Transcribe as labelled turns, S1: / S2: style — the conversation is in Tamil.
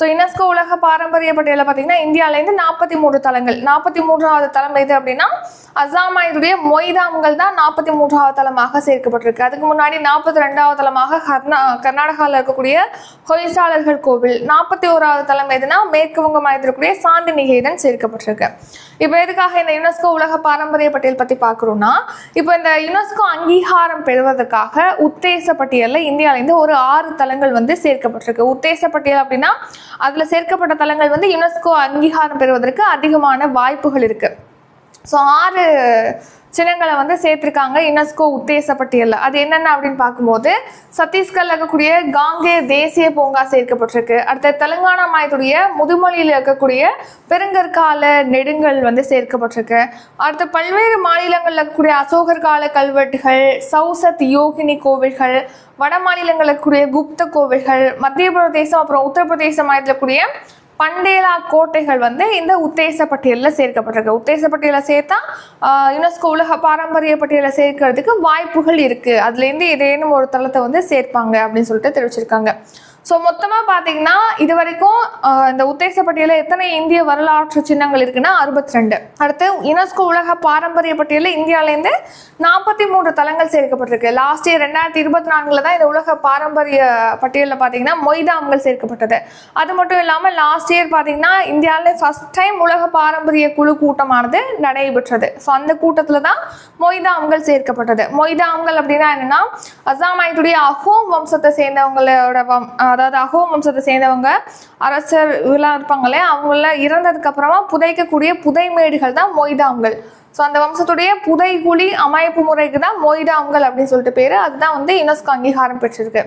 S1: ஸோ யுனெஸ்கோ உலக பாரம்பரிய பட்டியலில் பார்த்தீங்கன்னா இந்தியாவிலேருந்து 43 தலங்கள். 43வது தலம் எது அப்படின்னா அசாமாயுடைய மொய்தாம்கள் தான் 43வது தலமாக சேர்க்கப்பட்டிருக்கு. அதுக்கு முன்னாடி 42வது தலமாக கர்நாடகாவில் இருக்கக்கூடிய ஹொய்சாளர்கள் கோவில். 41வது தலம் எதுனா மேற்கு வங்கமாக இருக்கக்கூடிய சாந்தி நிகேதன் சேர்க்கப்பட்டிருக்கு. இப்போ எதுக்காக இந்த யுனெஸ்கோ உலக பாரம்பரிய பட்டியல் பற்றி பார்க்குறோம்னா, இப்போ இந்த யுனெஸ்கோ அங்கீகாரம் பெறுவதற்காக உத்தேச பட்டியலில் இந்தியாவிலேருந்து ஒரு 6 தலங்கள் வந்து சேர்க்கப்பட்டிருக்கு. உத்தேச பட்டியல் அப்படின்னா அதில் சேர்க்கப்பட்ட தலங்கள் வந்து யுனெஸ்கோ அங்கீகாரம் பெறுவதற்கு அதிகமான வாய்ப்புகள் இருக்கு. ஸோ 6 சின்னங்களை வந்து சேர்த்திருக்காங்க யுனெஸ்கோ உத்தேச பட்டியலில். அது என்னென்ன அப்படின்னு பார்க்கும்போது சத்தீஸ்கர்ல இருக்கக்கூடிய காங்கேர் தேசிய பூங்கா சேர்க்கப்பட்டிருக்கு. அடுத்த தெலுங்கானா மாநிலத்துடைய முதுமொழியில் இருக்கக்கூடிய பெருங்கற்கால நெடுங்கல் வந்து சேர்க்கப்பட்டிருக்கு. அடுத்த பல்வேறு மாநிலங்களில் இருக்கக்கூடிய அசோகர் கால கல்வெட்டுகள், சௌசத் யோகினி கோவில்கள், வட மாநிலங்களில் இருக்கக்கூடிய குப்த கோவில்கள், மத்திய பிரதேசம் அப்புறம் உத்தரப்பிரதேச மாநிலத்தில் இருக்கக்கூடிய பண்டேலா கோட்டைகள் வந்து இந்த உத்தேச பட்டியலில் சேர்க்கப்பட்டிருக்கு. உத்தேச பட்டியலில் சேர்த்தா யுனெஸ்கோ உலக பாரம்பரிய பட்டியலில் சேர்க்கறதுக்கு வாய்ப்புகள் இருக்கு. அதுலேருந்து ஏதேனும் ஒரு தளத்தை வந்து சேர்ப்பாங்க அப்படின்னு சொல்லிட்டு தெரிவிச்சிருக்காங்க. ஸோ மொத்தமாக பார்த்தீங்கன்னா இது வரைக்கும் இந்த உத்தேச பட்டியலில் எத்தனை இந்திய வரலாற்று சின்னங்கள் இருக்குன்னா 62. அடுத்து யுனெஸ்கோ உலக பாரம்பரிய பட்டியலில் இந்தியாவிலேருந்து 43 தலங்கள் சேர்க்கப்பட்டிருக்கு. லாஸ்ட் இயர் 2024 தான் இந்த உலக பாரம்பரிய பட்டியலில் பார்த்தீங்கன்னா மொய்தாம்கள் சேர்க்கப்பட்டது. அது மட்டும் இல்லாமல் லாஸ்ட் இயர் பார்த்தீங்கன்னா இந்தியாவில் ஃபர்ஸ்ட் டைம் உலக பாரம்பரிய குழு கூட்டமானது நடைபெற்றது. ஸோ அந்த கூட்டத்தில் தான் மொய்தாம்கள் சேர்க்கப்பட்டது. மொய்தாம்கள் அப்படின்னா என்னன்னா அசாமாயுடைய அஹோம் வம்சத்தை சேர்ந்தவங்களோட அதாவது அஹோம் வம்சத்தை சேர்ந்தவங்க அரசர் இதெல்லாம் இருப்பாங்களே, அவங்கள இறந்ததுக்கு அப்புறமா புதைக்கக்கூடிய புதைமேடுகள் தான் மொய்தாம்கள். ஸோ அந்த வம்சத்துடைய புதைகுழி அமைப்பு முறைக்கு தான் மொய்தாம்கள் அப்படின்னு சொல்லிட்டு பேரு. அதுதான் வந்து யுனெஸ்கோ அங்கீகாரம் பெற்றிருக்கு.